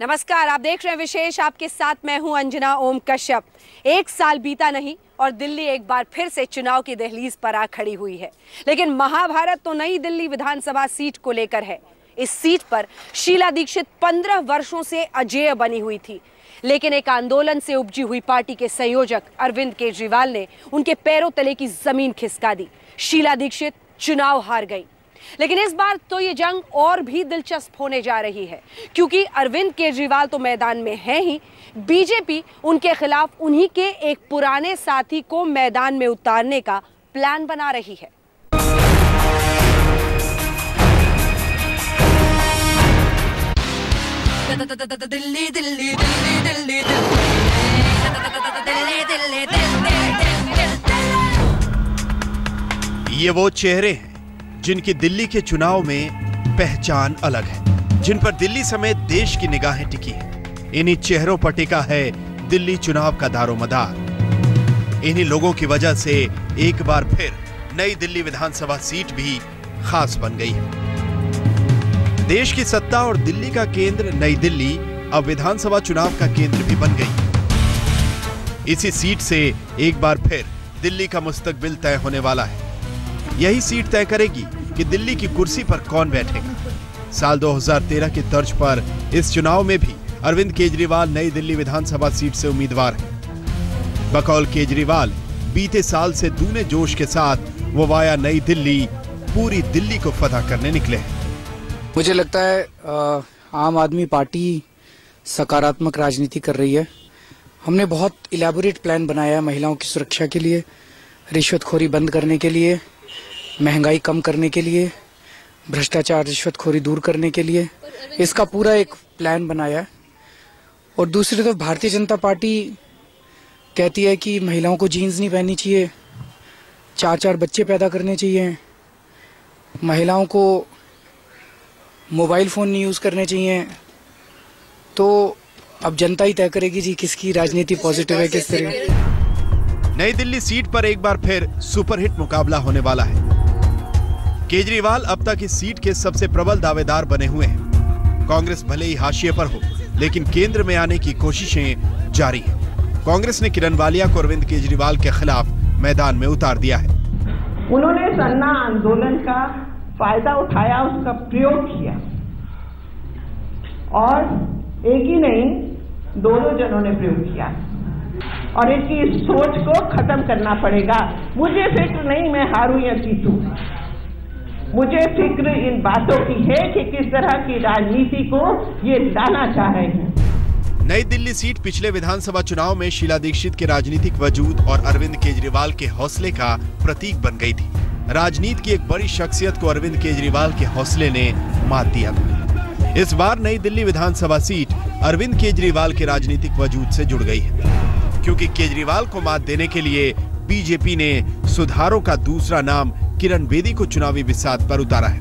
नमस्कार, आप देख रहे हैं विशेष। आपके साथ मैं हूं अंजना ओम कश्यप। एक साल बीता नहीं और दिल्ली एक बार फिर से चुनाव की दहलीज पर आ खड़ी हुई है। लेकिन महाभारत तो नई दिल्ली विधानसभा सीट को लेकर है। इस सीट पर शीला दीक्षित 15 वर्षों से अजेय बनी हुई थी, लेकिन एक आंदोलन से उपजी हुई पार्टी के संयोजक अरविंद केजरीवाल ने उनके पैरों तले की जमीन खिसका दी। शीला दीक्षित चुनाव हार गई। लेकिन इस बार तो ये जंग और भी दिलचस्प होने जा रही है, क्योंकि अरविंद केजरीवाल तो मैदान में है ही, बीजेपी उनके खिलाफ उन्हीं के एक पुराने साथी को मैदान में उतारने का प्लान बना रही है। दिल्ली दिल्ली दिल्ली दिल्ली ये वो चेहरे हैं जिनकी दिल्ली के चुनाव में पहचान अलग है, जिन पर दिल्ली समेत देश की निगाहें टिकी हैं। इन्हीं चेहरों पर टिका है दिल्ली चुनाव का दारोमदार। इन्हीं लोगों की वजह से एक बार फिर नई दिल्ली विधानसभा सीट भी खास बन गई है। देश की सत्ता और दिल्ली का केंद्र नई दिल्ली अब विधानसभा चुनाव का केंद्र भी बन गई। इसी सीट से एक बार फिर दिल्ली का मुस्तकबिल तय होने वाला है। यही सीट तय करेगी कि दिल्ली की कुर्सी पर कौन बैठेगा। साल 2013 की तर्ज पर इस चुनाव में भी अरविंद केजरीवाल नई दिल्ली विधानसभा सीट से उम्मीदवार हैं। बकौल केजरीवाल बीते साल से दूने जोश के साथ वो वाया नई दिल्ली पूरी दिल्ली को फतह करने निकले हैं। मुझे लगता है आम आदमी पार्टी सकारात्मक राजनीति कर रही है। हमने बहुत इलेबोरेट प्लान बनाया है महिलाओं की सुरक्षा के लिए, रिश्वतखोरी बंद करने के लिए, महंगाई कम करने के लिए, भ्रष्टाचार रिश्वतखोरी दूर करने के लिए। इसका पूरा एक प्लान बनाया है। और दूसरी तरफ भारतीय जनता पार्टी कहती है कि महिलाओं को जीन्स नहीं पहननी चाहिए, 4-4 बच्चे पैदा करने चाहिए, महिलाओं को मोबाइल फोन नहीं यूज करने चाहिए। तो अब जनता ही तय करेगी जी किसकी राजनीति पॉजिटिव है, किस तरह। नई दिल्ली सीट पर एक बार फिर सुपरहिट मुकाबला होने वाला है। केजरीवाल अब तक इस सीट के सबसे प्रबल दावेदार बने हुए हैं। कांग्रेस भले ही हाशिए पर हो, लेकिन केंद्र में आने की कोशिशें जारी हैं। कांग्रेस ने किरण वालिया को अरविंद केजरीवाल के खिलाफ मैदान में उतार दिया है। उन्होंने सन्ना आंदोलन का फायदा उठाया, उसका प्रयोग किया, और एक ही नहीं 2 जनों ने प्रयोग किया। और इनकी इस सोच को खत्म करना पड़ेगा। मुझे फिक्र नहीं मैं हारूं या जीतूं, मुझे फिक्र इन बातों की है कि किस तरह की राजनीति को ये लाना चाह रहे हैं। नई दिल्ली सीट पिछले विधानसभा चुनाव में शीला दीक्षित के राजनीतिक वजूद और अरविंद केजरीवाल के हौसले का प्रतीक बन गई थी। राजनीति की एक बड़ी शख्सियत को अरविंद केजरीवाल के हौसले ने मात दिया था। इस बार नई दिल्ली विधानसभा सीट अरविंद केजरीवाल के राजनीतिक वजूद से जुड़ गई है, क्योंकि केजरीवाल को मात देने के लिए बीजेपी ने सुधारों का दूसरा नाम किरण बेदी को चुनावी बिसात पर उतारा है।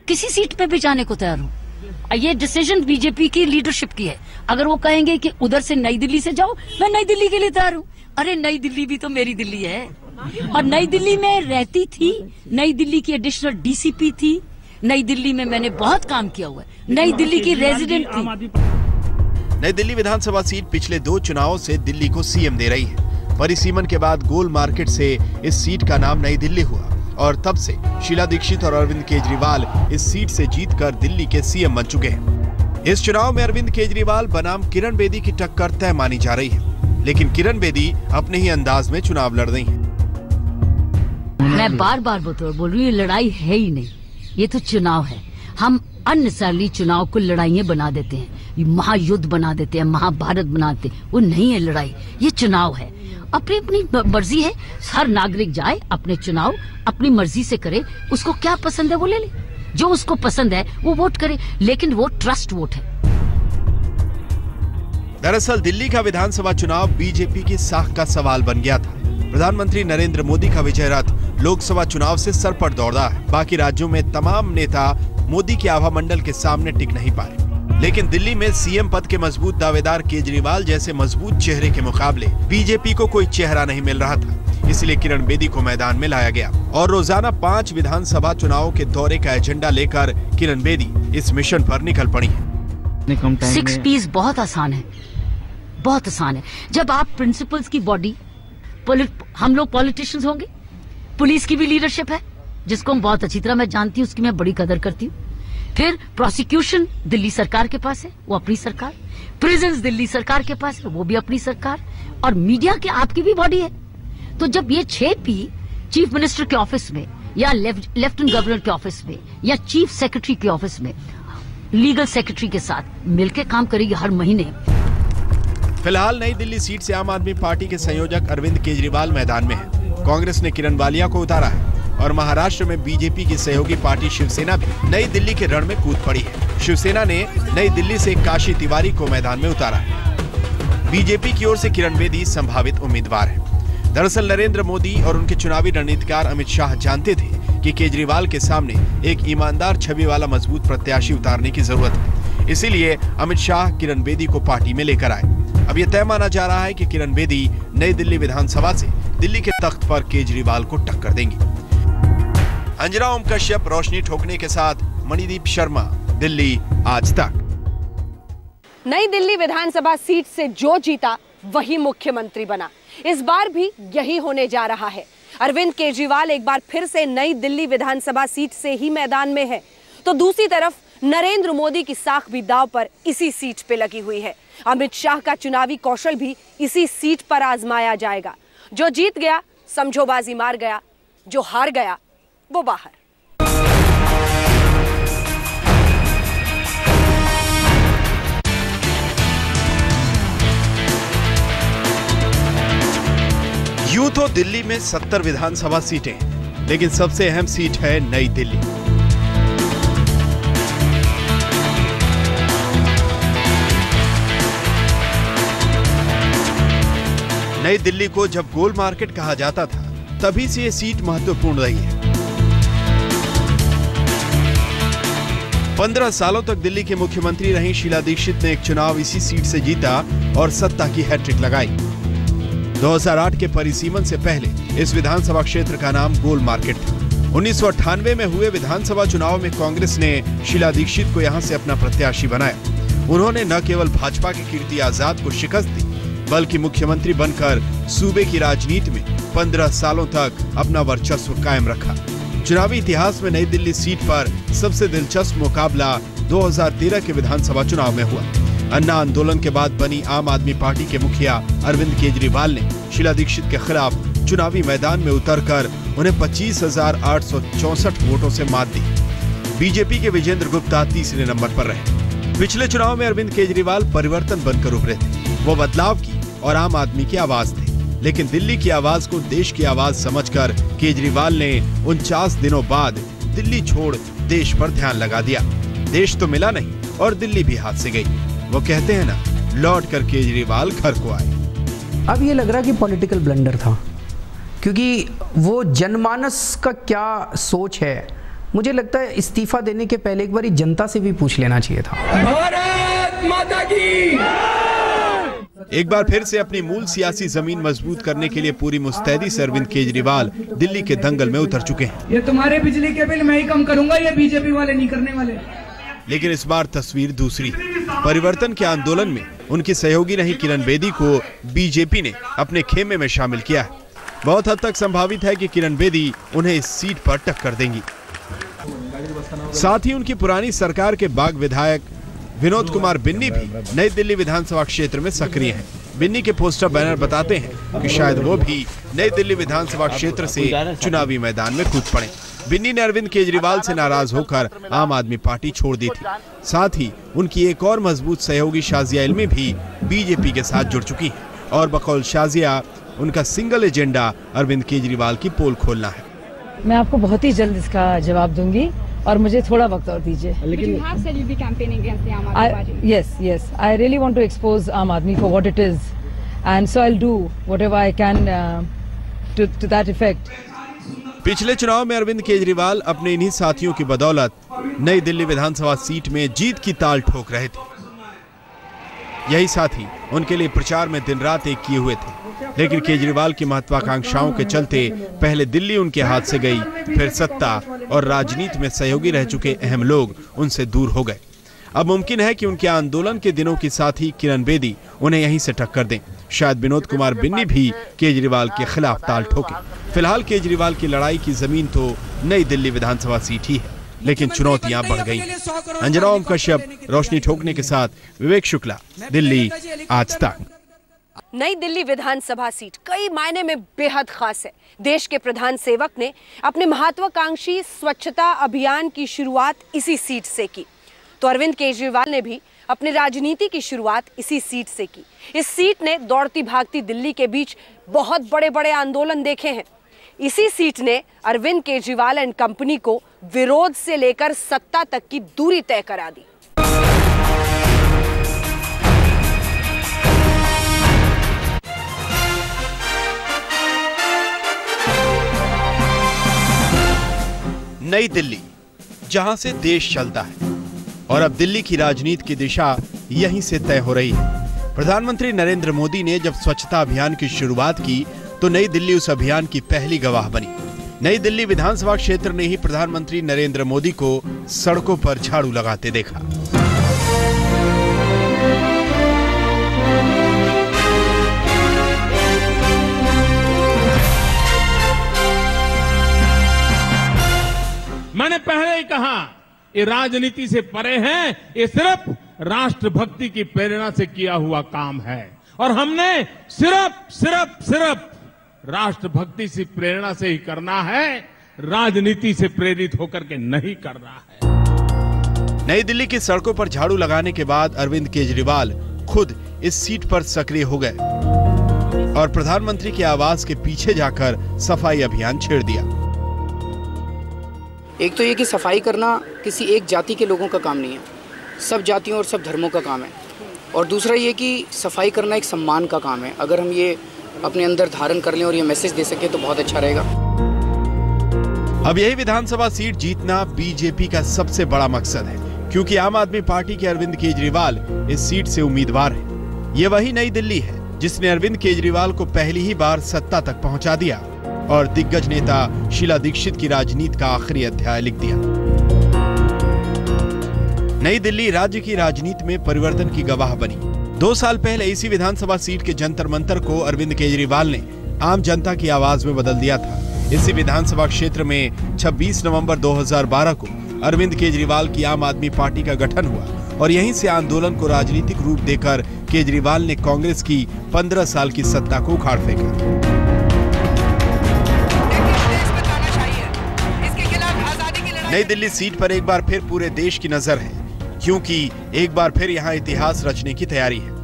किसी सीट पे भी जाने को तैयार हूँ। ये डिसीजन बीजेपी की लीडरशिप की है। अगर वो कहेंगे कि उधर से नई दिल्ली से जाओ, मैं नई दिल्ली के लिए तैयार हूँ। अरे नई दिल्ली भी तो मेरी दिल्ली है, और नई दिल्ली में रहती थी, नई दिल्ली की एडिशनल डीसीपी थी, नई दिल्ली में मैंने बहुत काम किया हुआ है, नई दिल्ली की रेजिडेंट थी। नई दिल्ली विधानसभा सीट पिछले 2 चुनावों से दिल्ली को सीएम दे रही है। परिसीमन के बाद गोल मार्केट से इस सीट का नाम नई दिल्ली हुआ, और तब से शीला दीक्षित और अरविंद केजरीवाल इस सीट से जीतकर दिल्ली के सीएम बन चुके हैं। इस चुनाव में अरविंद केजरीवाल बनाम किरण बेदी की टक्कर तय मानी जा रही है, लेकिन किरण बेदी अपने ही अंदाज में चुनाव लड़ रही हैं। मैं बार बार बोल रही हूँ, लड़ाई है ही नहीं, ये तो चुनाव है। हम अननेसेसरली चुनाव को लड़ाइयाँ बना देते हैं, महायुद्ध बना देते हैं, महाभारत बनाते हैं। वो नहीं है लड़ाई, ये चुनाव है। अपनी अपनी मर्जी है, हर नागरिक जाए अपने चुनाव अपनी मर्जी से करे। उसको क्या पसंद है वो ले ले, जो उसको पसंद है वो वोट करे, लेकिन वो ट्रस्ट वोट है। दरअसल दिल्ली का विधानसभा चुनाव बीजेपी की साख का सवाल बन गया था। प्रधानमंत्री नरेंद्र मोदी का विजय रथ लोकसभा चुनाव से सर पर दौड़ा है। बाकी राज्यों में तमाम नेता मोदी के आभा मंडल के सामने टिक नहीं पाए, लेकिन दिल्ली में सीएम पद के मजबूत दावेदार केजरीवाल जैसे मजबूत चेहरे के मुकाबले बीजेपी को कोई चेहरा नहीं मिल रहा था। इसलिए किरण बेदी को मैदान में लाया गया और रोजाना 5 विधानसभा चुनावों के दौरे का एजेंडा लेकर किरण बेदी इस मिशन पर निकल पड़ी है। 6 P's बहुत आसान है, बहुत आसान है। जब आप प्रिंसिपल्स की बॉडी, हम लोग पॉलिटिशियंस होंगे, पुलिस की भी लीडरशिप है जिसको हम बहुत अच्छी तरह मैं जानती हूँ, उसकी मैं बड़ी कदर करती हूँ। फिर प्रोसिक्यूशन दिल्ली सरकार के पास है, वो अपनी सरकार। प्रिजन्स दिल्ली सरकार के पास है, वो भी अपनी सरकार। और मीडिया के आपकी भी बॉडी है। तो जब ये 6 P चीफ मिनिस्टर के ऑफिस में या लेफ्टिनेंट गवर्नर के ऑफिस में या चीफ सेक्रेटरी के ऑफिस में लीगल सेक्रेटरी के साथ मिलकर काम करेगी हर महीने। फिलहाल नई दिल्ली सीट से आम आदमी पार्टी के संयोजक अरविंद केजरीवाल मैदान में हैं। कांग्रेस ने किरण वालिया को उतारा है और महाराष्ट्र में बीजेपी की सहयोगी पार्टी शिवसेना भी नई दिल्ली के रण में कूद पड़ी है। शिवसेना ने नई दिल्ली से काशी तिवारी को मैदान में उतारा है। बीजेपी की ओर से किरण बेदी संभावित उम्मीदवार है। दरअसल नरेंद्र मोदी और उनके चुनावी रणनीतिकार अमित शाह जानते थे कि केजरीवाल के सामने एक ईमानदार छवि वाला मजबूत प्रत्याशी उतारने की जरूरत है। इसीलिए अमित शाह किरण बेदी को पार्टी में लेकर आए। अब यह तय माना जा रहा है कि किरण बेदी नई दिल्ली विधानसभा से दिल्ली के तख्त पर केजरीवाल को टक्कर देंगी। अंजना ओम कश्यप, रोशनी ठोकने के साथ मणिदीप शर्मा, दिल्ली आज तक। नई दिल्ली विधानसभा सीट से जो जीता वही मुख्यमंत्री बना। इस बार भी यही होने जा रहा है। अरविंद केजरीवाल एक बार फिर से नई दिल्ली विधानसभा सीट से ही मैदान में है, तो दूसरी तरफ नरेंद्र मोदी की साख भी दांव पर इसी सीट पे लगी हुई है। अमित शाह का चुनावी कौशल भी इसी सीट पर आजमाया जाएगा। जो जीत गया समझो बाजी मार गया, जो हार गया वो बाहर। यूं तो दिल्ली में 70 विधानसभा सीटें, लेकिन सबसे अहम सीट है नई दिल्ली। नई दिल्ली को जब गोल मार्केट कहा जाता था, तभी से ये सीट महत्वपूर्ण रही है। 15 सालों तक दिल्ली के मुख्यमंत्री रही शीला दीक्षित ने एक चुनाव इसी सीट से जीता और सत्ता की हैट्रिक लगाई। 2008 के परिसीमन से पहले इस विधानसभा क्षेत्र का नाम गोल मार्केट था। 1998 में हुए विधानसभा चुनाव में कांग्रेस ने शीला दीक्षित को यहां से अपना प्रत्याशी बनाया। उन्होंने न केवल भाजपा के कीर्ति आजाद को शिकस्त दी, बल्कि मुख्यमंत्री बनकर सूबे की राजनीति में 15 सालों तक अपना वर्चस्व कायम रखा। चुनावी इतिहास में नई दिल्ली सीट पर सबसे दिलचस्प मुकाबला 2013 के विधानसभा चुनाव में हुआ। अन्ना आंदोलन के बाद बनी आम आदमी पार्टी के मुखिया अरविंद केजरीवाल ने शीला दीक्षित के खिलाफ चुनावी मैदान में उतरकर उन्हें 25,864 वोटों से मात दी। बीजेपी के विजेंद्र गुप्ता तीसरे नंबर पर रहे। पिछले चुनाव में अरविंद केजरीवाल परिवर्तन बनकर उभरे थे। वो बदलाव की और आम आदमी की आवाज थे, लेकिन दिल्ली की आवाज को देश की आवाज समझकर केजरीवाल ने 49 दिनों बाद दिल्ली छोड़ देश पर ध्यान लगा दिया। देश तो मिला नहीं और दिल्ली भी हाथ से गई। वो कहते हैं ना, लौट कर केजरीवाल घर को आए। अब ये लग रहा कि पॉलिटिकल ब्लंडर था, क्योंकि वो जनमानस का क्या सोच है, मुझे लगता है इस्तीफा देने के पहले एक बार जनता से भी पूछ लेना चाहिए था। भारत माता की। एक बार फिर से अपनी मूल सियासी जमीन मजबूत करने के लिए पूरी मुस्तैदी से अरविंद केजरीवाल दिल्ली के दंगल में उतर चुके हैं। ये तुम्हारे बिजली के बिल मैं ही कम करूंगा, ये बीजेपी वाले नहीं करने वाले। लेकिन इस बार तस्वीर दूसरी है। परिवर्तन के आंदोलन में उनकी सहयोगी रही किरण बेदी को बीजेपी ने अपने खेमे में शामिल किया है। बहुत हद तक संभावित है कि किरण बेदी उन्हें इस सीट पर टक्कर देंगी। साथ ही उनकी पुरानी सरकार के बाग विधायक विनोद कुमार बिन्नी भी नई दिल्ली विधानसभा क्षेत्र में सक्रिय हैं। बिन्नी के पोस्टर बैनर बताते हैं कि शायद वो भी नई दिल्ली विधानसभा क्षेत्र से चुनावी मैदान में कूद पड़े। बिन्नी ने अरविंद केजरीवाल से नाराज होकर आम आदमी पार्टी छोड़ दी थी। साथ ही उनकी एक और मजबूत सहयोगी शाजिया इल्मी भी बीजेपी के साथ जुड़ चुकी है और बकौल शाजिया उनका सिंगल एजेंडा अरविंद केजरीवाल की पोल खोलना है। मैं आपको बहुत ही जल्द इसका जवाब दूंगी और मुझे थोड़ा वक्त और दीजिए। Yes, I really want to expose Aam Aadmi for what it is, and so I'll do whatever I can to that effect. पिछले चुनाव में अरविंद केजरीवाल अपने इन्हीं साथियों की बदौलत नई दिल्ली विधानसभा सीट में जीत की ताल ठोक रहे थे। यही साथी उनके लिए प्रचार में दिन रात एक किए हुए थे, लेकिन केजरीवाल की महत्वाकांक्षाओं के चलते पहले दिल्ली उनके हाथ से गई, फिर सत्ता और राजनीति में सहयोगी रह चुके अहम लोग उनसे दूर हो गए। अब मुमकिन है कि उनके आंदोलन के दिनों की साथी किरण बेदी उन्हें यहीं से टक्कर दें। शायद विनोद कुमार बिन्नी भी केजरीवाल के खिलाफ ताल ठोके। फिलहाल केजरीवाल की लड़ाई की जमीन तो नई दिल्ली विधानसभा सीट ही है, लेकिन चुनौतियां बढ़ गई। अंजना ओम कश्यप, रोशनी ठोकने के साथ विवेक शुक्ला, दिल्ली आज तक। नई दिल्ली विधानसभा सीट कई मायने में बेहद खास है। देश के प्रधान सेवक ने अपने महत्वाकांक्षी स्वच्छता अभियान की शुरुआत इसी सीट से की, तो अरविंद केजरीवाल ने भी अपनी राजनीति की शुरुआत इसी सीट से की। इस सीट ने दौड़ती भागती दिल्ली के बीच बहुत बड़े बड़े आंदोलन देखे हैं। इसी सीट ने अरविंद केजरीवाल एंड कंपनी को विरोध से लेकर सत्ता तक की दूरी तय करा दी। नई दिल्ली, जहां से देश चलता है, और अब दिल्ली की राजनीति की दिशा यहीं से तय हो रही है। प्रधानमंत्री नरेंद्र मोदी ने जब स्वच्छता अभियान की शुरुआत की तो नई दिल्ली उस अभियान की पहली गवाह बनी। नई दिल्ली विधानसभा क्षेत्र ने ही प्रधानमंत्री नरेंद्र मोदी को सड़कों पर झाड़ू लगाते देखा। मैंने पहले ही कहा, ये राजनीति से परे है, ये सिर्फ राष्ट्रभक्ति की प्रेरणा से किया हुआ काम है, और हमने सिर्फ राष्ट्रभक्ति से प्रेरणा से ही करना है, राजनीति से प्रेरित होकर के नहीं करना है। नई दिल्ली की सड़कों पर झाड़ू लगाने के बाद अरविंद केजरीवाल खुद इस सीट पर सक्रिय हो गए और प्रधानमंत्री के आवास के पीछे जाकर सफाई अभियान छेड़ दिया। एक तो ये कि सफाई करना किसी एक जाति के लोगों का काम नहीं है, सब जातियों और सब धर्मों का काम है। और दूसरा ये कि सफाई करना एक सम्मान का काम है। अगर हम ये अपने अंदर धारण कर लें और ये मैसेज दे सके तो बहुत अच्छा रहेगा। अब यही विधानसभा सीट जीतना बीजेपी का सबसे बड़ा मकसद है, क्योंकि आम आदमी पार्टी के अरविंद केजरीवाल इस सीट से उम्मीदवार हैं। ये वही नई दिल्ली है जिसने अरविंद केजरीवाल को पहली ही बार सत्ता तक पहुंचा दिया और दिग्गज नेता शीला दीक्षित की राजनीति का आखिरी अध्याय लिख दिया। नई दिल्ली राज्य की राजनीति में परिवर्तन की गवाह बनी। 2 साल पहले इसी विधानसभा सीट के जंतर मंतर को अरविंद केजरीवाल ने आम जनता की आवाज में बदल दिया था। इसी विधानसभा क्षेत्र में 26 नवंबर 2012 को अरविंद केजरीवाल की आम आदमी पार्टी का गठन हुआ और यहीं से आंदोलन को राजनीतिक रूप देकर केजरीवाल ने कांग्रेस की 15 साल की सत्ता को उखाड़ फेंका। नई दिल्ली सीट पर एक बार फिर पूरे देश की नजर है, क्योंकि एक बार फिर यहाँ इतिहास रचने की तैयारी है।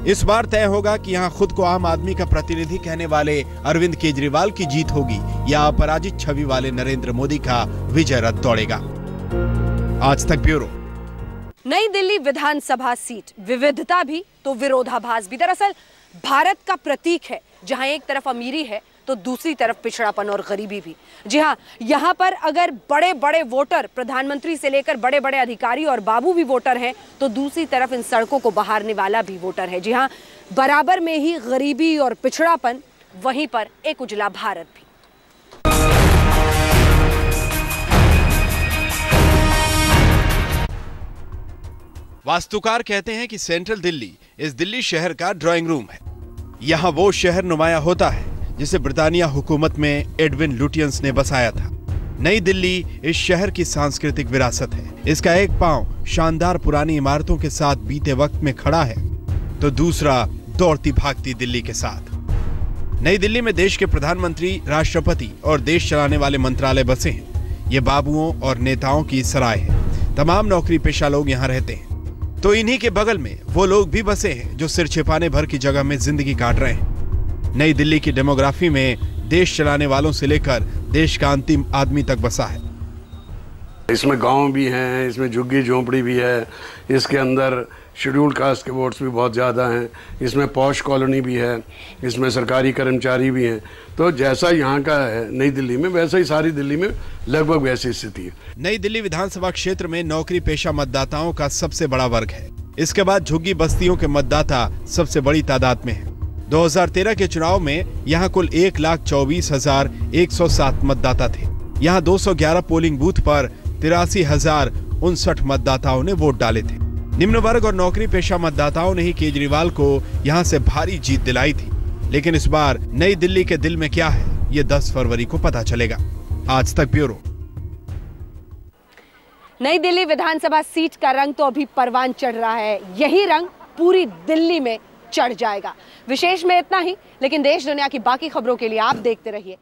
इस बार तय होगा कि यहाँ खुद को आम आदमी का प्रतिनिधि कहने वाले अरविंद केजरीवाल की जीत होगी या अपराजित छवि वाले नरेंद्र मोदी का विजय रथ दौड़ेगा। आज तक ब्यूरो। नई दिल्ली विधानसभा सीट विविधता भी तो विरोधाभास भी। दरअसल भारत का प्रतीक है, जहां एक तरफ अमीरी है तो दूसरी तरफ पिछड़ापन और गरीबी भी। जी हाँ, यहाँ पर अगर बड़े बड़े वोटर, प्रधानमंत्री से लेकर बड़े बड़े अधिकारी और बाबू भी वोटर हैं, तो दूसरी तरफ इन सड़कों को बहारने वाला भी वोटर है। जी हाँ, बराबर में ही गरीबी और पिछड़ापन, वहीं पर एक उजला भारत भी। वास्तुकार कहते हैं कि सेंट्रल दिल्ली इस दिल्ली शहर का ड्राइंग रूम है। यहाँ वो शहर नुमाया होता है जिसे ब्रिटानिया हुकूमत में एडविन लुटियंस ने बसाया था। नई दिल्ली इस शहर की सांस्कृतिक विरासत है। इसका एक पांव शानदार पुरानी इमारतों के साथ बीते वक्त में खड़ा है, तो दूसरा दौड़ती भागती दिल्ली के साथ। नई दिल्ली में देश के प्रधानमंत्री, राष्ट्रपति और देश चलाने वाले मंत्रालय बसे हैं। ये बाबुओं और नेताओं की सराय है। तमाम नौकरी पेशा लोग यहाँ रहते हैं। तो इन्हीं के बगल में वो लोग भी बसे हैं जो सिर छिपाने भर की जगह में जिंदगी काट रहे हैं। नई दिल्ली की डेमोग्राफी में देश चलाने वालों से लेकर देश का अंतिम आदमी तक बसा है। इसमें गांव भी हैं, इसमें झुग्गी झोंपड़ी भी है, इसके अंदर शेड्यूल्ड कास्ट के वोट्स भी बहुत ज़्यादा हैं, इसमें पॉश कॉलोनी भी है, इसमें सरकारी कर्मचारी भी हैं। तो जैसा यहाँ का है नई दिल्ली में, वैसा ही सारी दिल्ली में लगभग वैसी स्थिति है। नई दिल्ली विधानसभा क्षेत्र में नौकरी पेशा मतदाताओं का सबसे बड़ा वर्ग है। इसके बाद झुग्गी बस्तियों के मतदाता सबसे बड़ी तादाद में है। 2013 के चुनाव में यहाँ कुल 1,24,107 मतदाता थे। यहाँ 211 पोलिंग बूथ पर 83,059 मतदाताओं ने वोट डाले थे। निम्न वर्ग और नौकरी पेशा मतदाताओं ने ही केजरीवाल को यहां से भारी जीत दिलाई थी। लेकिन इस बार नई दिल्ली के दिल में क्या है, ये 10 फरवरी को पता चलेगा। आज तक ब्यूरो। नई दिल्ली विधानसभा सीट का रंग तो अभी परवान चढ़ रहा है, यही रंग पूरी दिल्ली में चढ़ जाएगा। विशेष में इतना ही, लेकिन देश दुनिया की बाकी खबरों के लिए आप देखते रहिए